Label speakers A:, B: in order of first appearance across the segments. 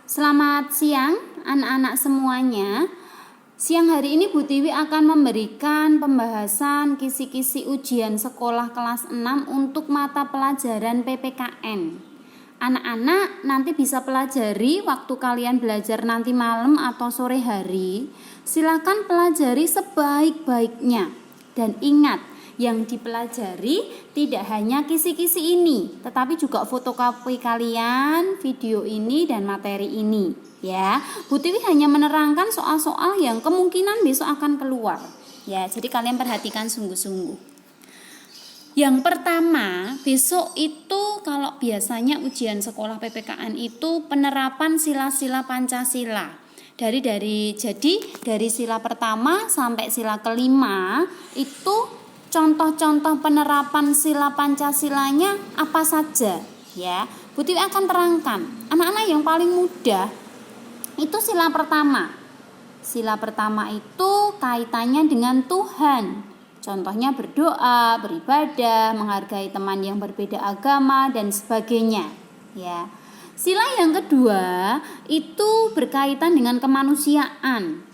A: Selamat siang anak-anak semuanya. Siang hari ini Bu Tiwi akan memberikan pembahasan kisi-kisi ujian sekolah kelas 6 untuk mata pelajaran PPKN. Anak-anak nanti bisa pelajari waktu kalian belajar nanti malam atau sore hari. Silakan pelajari sebaik-baiknya. Dan ingat, yang dipelajari tidak hanya kisi-kisi ini, tetapi juga fotokopi kalian, video ini dan materi ini, ya. Bu Tiwi hanya menerangkan soal-soal yang kemungkinan besok akan keluar, ya. Jadi kalian perhatikan sungguh-sungguh. Yang pertama, besok itu kalau biasanya ujian sekolah PPKN itu penerapan sila-sila Pancasila. Jadi dari sila pertama sampai sila kelima itu contoh-contoh penerapan sila Pancasilanya apa saja, ya. Bu Tiwi akan terangkan. Anak-anak yang paling mudah itu sila pertama. Sila pertama itu kaitannya dengan Tuhan. Contohnya berdoa, beribadah, menghargai teman yang berbeda agama dan sebagainya, ya. Sila yang kedua itu berkaitan dengan kemanusiaan.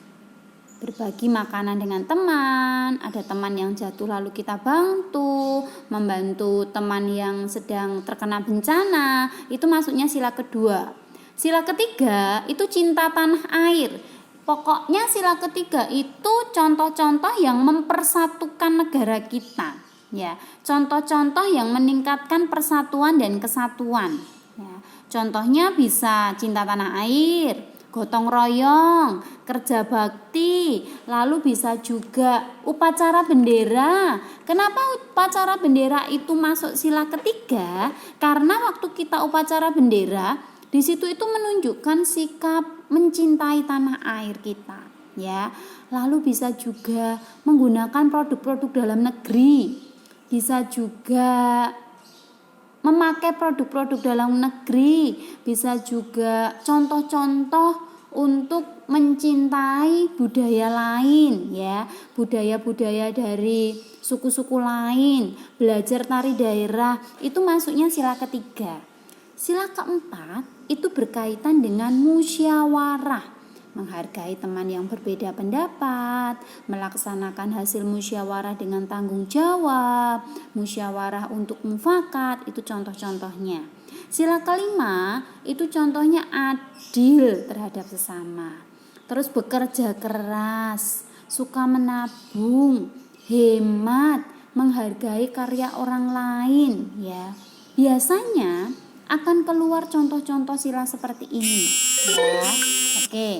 A: Berbagi makanan dengan teman, ada teman yang jatuh lalu kita bantu, membantu teman yang sedang terkena bencana, itu masuknya sila kedua. Sila ketiga itu cinta tanah air. Pokoknya sila ketiga itu contoh-contoh yang mempersatukan negara kita, ya. Contoh-contoh yang meningkatkan persatuan dan kesatuan, ya. Contohnya bisa cinta tanah air, gotong royong, kerja bakti, lalu bisa juga upacara bendera. Kenapa upacara bendera itu masuk sila ketiga? Karena waktu kita upacara bendera, di situ itu menunjukkan sikap mencintai tanah air kita, ya. Lalu bisa juga menggunakan produk-produk dalam negeri. Bisa juga memakai produk-produk dalam negeri, bisa juga contoh-contoh untuk mencintai budaya lain, ya, budaya-budaya dari suku-suku lain, belajar tari daerah, itu masuknya sila ketiga. Sila keempat itu berkaitan dengan musyawarah. Menghargai teman yang berbeda pendapat, melaksanakan hasil musyawarah dengan tanggung jawab, musyawarah untuk mufakat, itu contoh-contohnya. Sila kelima itu contohnya adil terhadap sesama. Terus bekerja keras, suka menabung, hemat, menghargai karya orang lain, ya. Biasanya akan keluar contoh-contoh sila seperti ini, ya. Oke.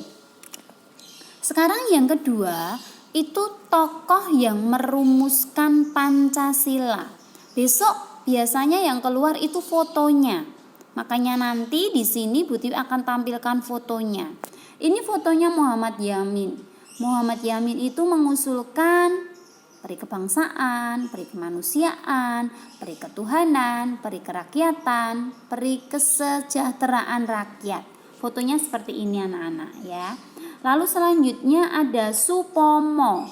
A: Sekarang yang kedua, itu tokoh yang merumuskan Pancasila. Besok biasanya yang keluar itu fotonya. Makanya nanti di sini Bu Tiwi akan tampilkan fotonya. Ini fotonya Muhammad Yamin. Muhammad Yamin itu mengusulkan peri kebangsaan, peri kemanusiaan, peri ketuhanan, peri kerakyatan, peri kesejahteraan rakyat. Fotonya seperti ini anak-anak, ya. Lalu selanjutnya ada Supomo.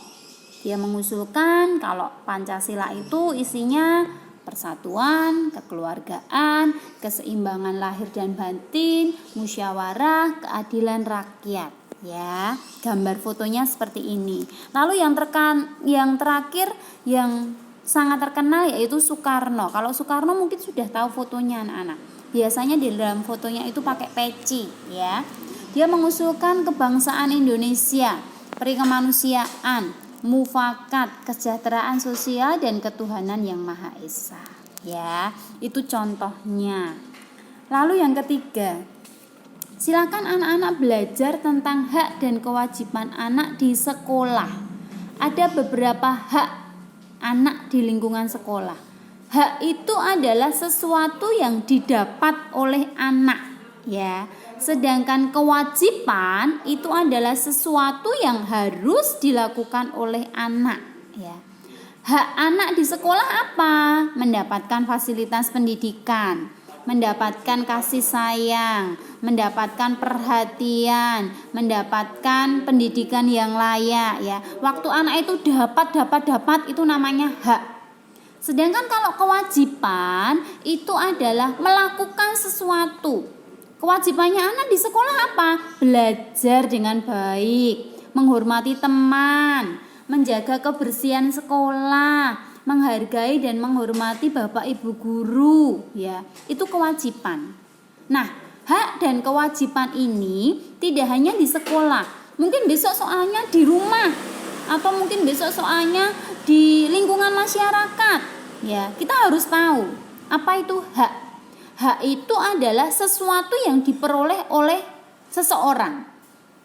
A: Dia mengusulkan kalau Pancasila itu isinya persatuan, kekeluargaan, keseimbangan lahir dan batin, musyawarah, keadilan rakyat, ya. Gambar fotonya seperti ini. Lalu yang terakhir yang sangat terkenal yaitu Soekarno. Kalau Soekarno mungkin sudah tahu fotonya anak-anak. Biasanya di dalam fotonya itu pakai peci, ya. Dia mengusulkan kebangsaan Indonesia, peri kemanusiaan, mufakat, kesejahteraan sosial dan ketuhanan yang Maha Esa, ya. Itu contohnya. Lalu yang ketiga, silakan anak-anak belajar tentang hak dan kewajiban anak di sekolah. Ada beberapa hak anak di lingkungan sekolah. Hak itu adalah sesuatu yang didapat oleh anak, ya. Sedangkan kewajiban itu adalah sesuatu yang harus dilakukan oleh anak, ya. Hak anak di sekolah apa? Mendapatkan fasilitas pendidikan, mendapatkan kasih sayang, mendapatkan perhatian, mendapatkan pendidikan yang layak, ya. Waktu anak itu dapat itu namanya hak. Sedangkan kalau kewajiban itu adalah melakukan sesuatu. Kewajibannya anak di sekolah apa? Belajar dengan baik, menghormati teman, menjaga kebersihan sekolah, menghargai dan menghormati bapak ibu guru, ya. Itu kewajiban. Nah, hak dan kewajiban ini tidak hanya di sekolah. Mungkin besok soalnya di rumah atau mungkin besok soalnya di lingkungan masyarakat. Ya, kita harus tahu apa itu hak. Hak itu adalah sesuatu yang diperoleh oleh seseorang.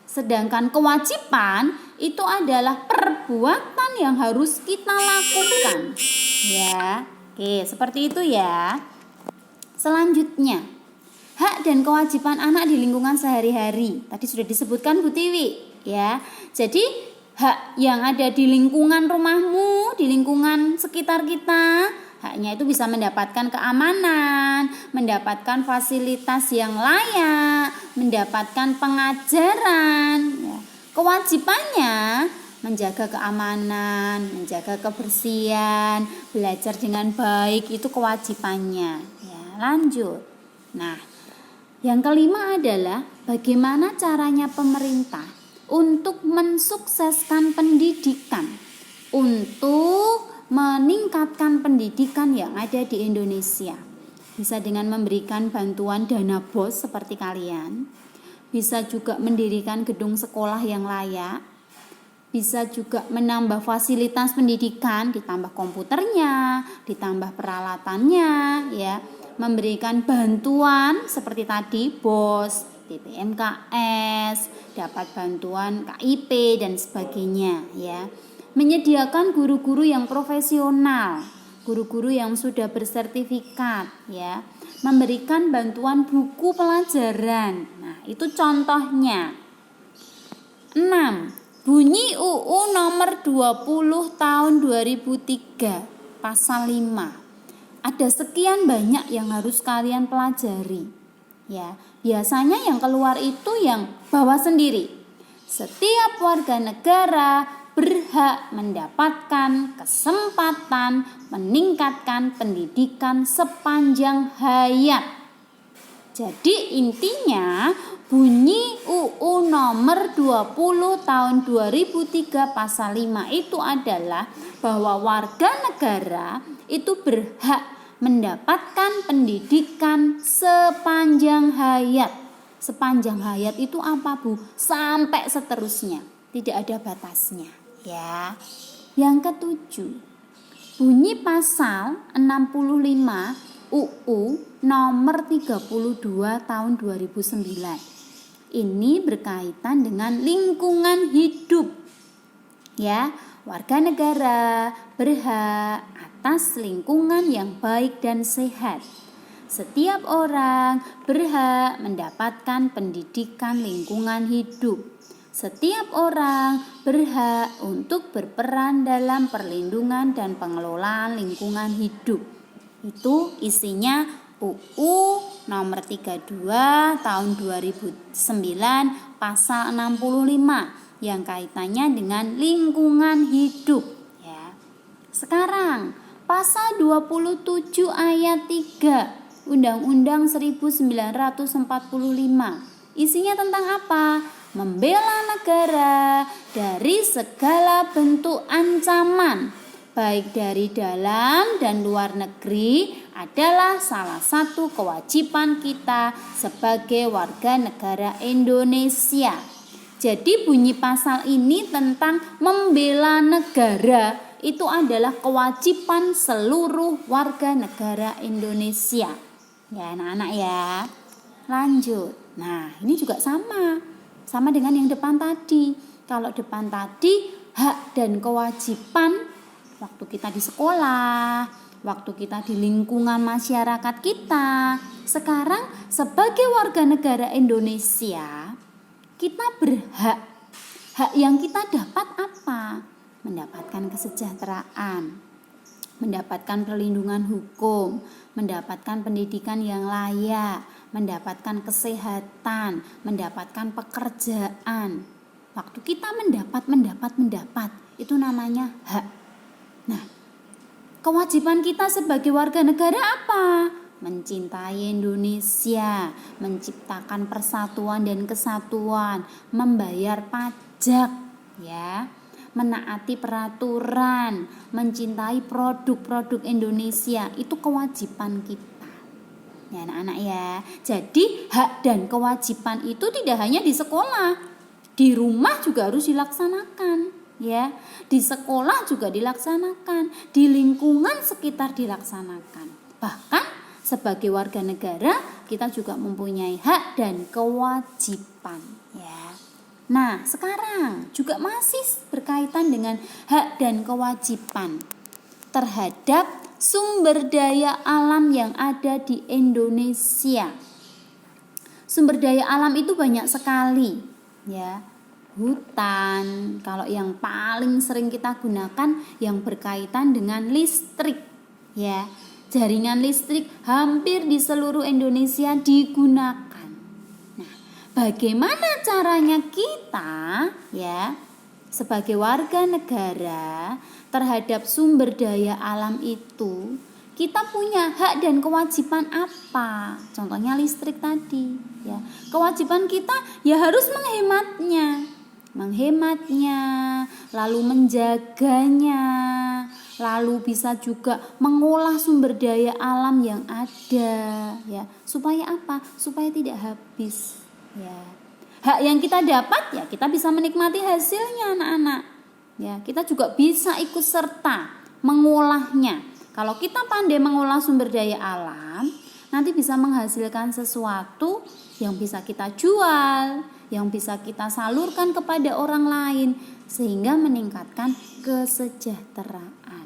A: Sedangkan kewajiban itu adalah perbuatan yang harus kita lakukan. Ya, oke, seperti itu ya. Selanjutnya, hak dan kewajiban anak di lingkungan sehari-hari. Tadi sudah disebutkan Bu Tiwi, ya. Jadi, hak yang ada di lingkungan rumahmu, di lingkungan sekitar kita, haknya itu bisa mendapatkan keamanan, mendapatkan fasilitas yang layak, mendapatkan pengajaran. Ya. Kewajibannya menjaga keamanan, menjaga kebersihan, belajar dengan baik, itu kewajibannya. Ya, lanjut. Nah, yang kelima adalah bagaimana caranya pemerintah untuk mensukseskan pendidikan, untuk meningkatkan pendidikan yang ada di Indonesia. Bisa dengan memberikan bantuan dana BOS seperti kalian, bisa juga mendirikan gedung sekolah yang layak, bisa juga menambah fasilitas pendidikan, ditambah komputernya, ditambah peralatannya, ya, memberikan bantuan seperti tadi BOS, BPMKS, dapat bantuan KIP dan sebagainya, ya. Menyediakan guru-guru yang profesional, guru-guru yang sudah bersertifikat, ya. Memberikan bantuan buku pelajaran. Nah, itu contohnya. 6. Bunyi UU nomor 20 tahun 2003 pasal 5. Ada sekian banyak yang harus kalian pelajari. Ya, biasanya yang keluar itu yang bawa sendiri. Setiap warga negara berhak mendapatkan kesempatan meningkatkan pendidikan sepanjang hayat. Jadi intinya bunyi UU nomor 20 tahun 2003 pasal 5 itu adalah bahwa warga negara itu berhak mendapatkan pendidikan sepanjang hayat. Sepanjang hayat itu apa, Bu? Sampai seterusnya, tidak ada batasnya, ya. Yang ketujuh, bunyi pasal 65 UU nomor 32 tahun 2009. Ini berkaitan dengan lingkungan hidup. Ya, warga negara berhak atas lingkungan yang baik dan sehat. Setiap orang berhak mendapatkan pendidikan lingkungan hidup. Setiap orang berhak untuk berperan dalam perlindungan dan pengelolaan lingkungan hidup. Itu isinya UU nomor 32 tahun 2009 pasal 65 yang kaitannya dengan lingkungan hidup, ya. Sekarang pasal 27 ayat 3 Undang-Undang 1945. Isinya tentang apa? Membela negara dari segala bentuk ancaman, baik dari dalam dan luar negeri, adalah salah satu kewajiban kita sebagai warga negara Indonesia. Jadi bunyi pasal ini tentang membela negara, itu adalah kewajiban seluruh warga negara Indonesia. Ya anak-anak ya. Lanjut. Nah ini juga sama dengan yang depan tadi. Kalau depan tadi hak dan kewajiban waktu kita di sekolah, waktu kita di lingkungan masyarakat kita. Sekarang sebagai warga negara Indonesia, kita berhak. Hak yang kita dapat apa? Mendapatkan kesejahteraan, mendapatkan perlindungan hukum, mendapatkan pendidikan yang layak, mendapatkan kesehatan, mendapatkan pekerjaan. Waktu kita mendapat, itu namanya hak. Nah, kewajiban kita sebagai warga negara apa? mencintai Indonesia, menciptakan persatuan dan kesatuan, membayar pajak, ya, menaati peraturan, mencintai produk-produk Indonesia, itu kewajiban kita. Ya anak-anak ya. Jadi hak dan kewajiban itu tidak hanya di sekolah, di rumah juga harus dilaksanakan. Ya, di sekolah juga dilaksanakan, di lingkungan sekitar dilaksanakan. Bahkan sebagai warga negara kita juga mempunyai hak dan kewajiban, ya. Nah, sekarang juga masih berkaitan dengan hak dan kewajiban terhadap sumber daya alam yang ada di Indonesia. Sumber daya alam itu banyak sekali, ya. Hutan, kalau yang paling sering kita gunakan yang berkaitan dengan listrik, ya. Jaringan listrik hampir di seluruh Indonesia digunakan. Nah, bagaimana caranya kita, ya, sebagai warga negara terhadap sumber daya alam itu? Kita punya hak dan kewajiban apa? Contohnya listrik tadi, ya. Kewajiban kita ya harus menghematnya, lalu menjaganya, lalu bisa juga mengolah sumber daya alam yang ada, ya. Supaya apa? Supaya tidak habis, ya. Hak yang kita dapat ya kita bisa menikmati hasilnya anak-anak. Ya, kita juga bisa ikut serta mengolahnya. Kalau kita pandai mengolah sumber daya alam, nanti bisa menghasilkan sesuatu yang bisa kita jual, yang bisa kita salurkan kepada orang lain sehingga meningkatkan kesejahteraan.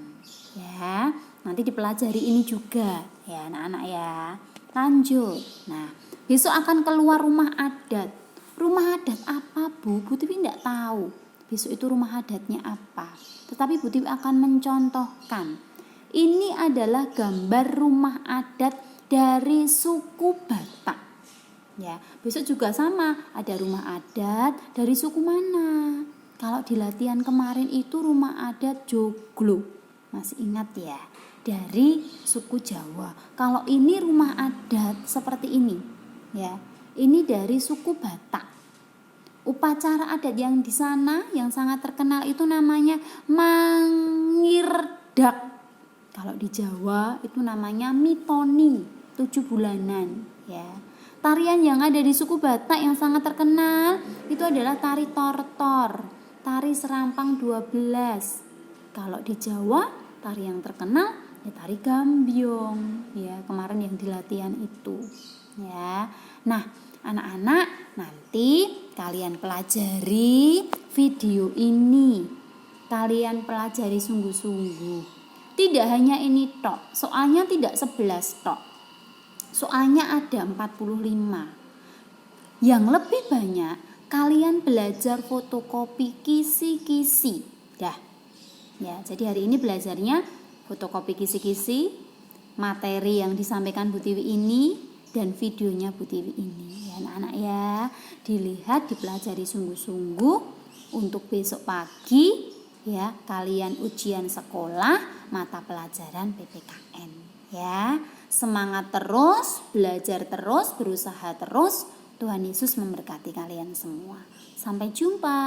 A: Ya, nanti dipelajari ini juga ya anak-anak ya. Lanjut. Nah, besok akan keluar rumah adat. Rumah adat apa, Bu? Bu Tiwi tidak tahu. Besok itu rumah adatnya apa. Tetapi Bu Tiwi akan mencontohkan. Ini adalah gambar rumah adat dari suku Batak. Ya, besok juga sama, ada rumah adat dari suku mana? Kalau di latihan kemarin itu rumah adat Joglo. Masih ingat ya? Dari suku Jawa. Kalau ini rumah adat seperti ini, ya. Ini dari suku Batak. Upacara adat yang di sana yang sangat terkenal itu namanya Mangirdak. Kalau di Jawa itu namanya mitoni, 7 bulanan, ya. Tarian yang ada di suku Batak yang sangat terkenal itu adalah tari tortor, tari serampang 12. Kalau di Jawa, tari yang terkenal ya tari gambyong, ya, kemarin yang di latihan itu, ya. Nah, anak-anak, nanti kalian pelajari video ini. Kalian pelajari sungguh-sungguh. Tidak hanya ini tok, soalnya tidak 11 tok. Soalnya ada 45. Yang lebih banyak kalian belajar fotokopi kisi-kisi. Dah. Ya, jadi hari ini belajarnya fotokopi kisi-kisi, materi yang disampaikan Bu Tiwi ini dan videonya Bu Tiwi ini. Ya, anak-anak ya, dilihat, dipelajari sungguh-sungguh untuk besok pagi. Ya, kalian ujian sekolah mata pelajaran PPKN, ya. Semangat terus, belajar terus, berusaha terus. Tuhan Yesus memberkati kalian semua. Sampai jumpa.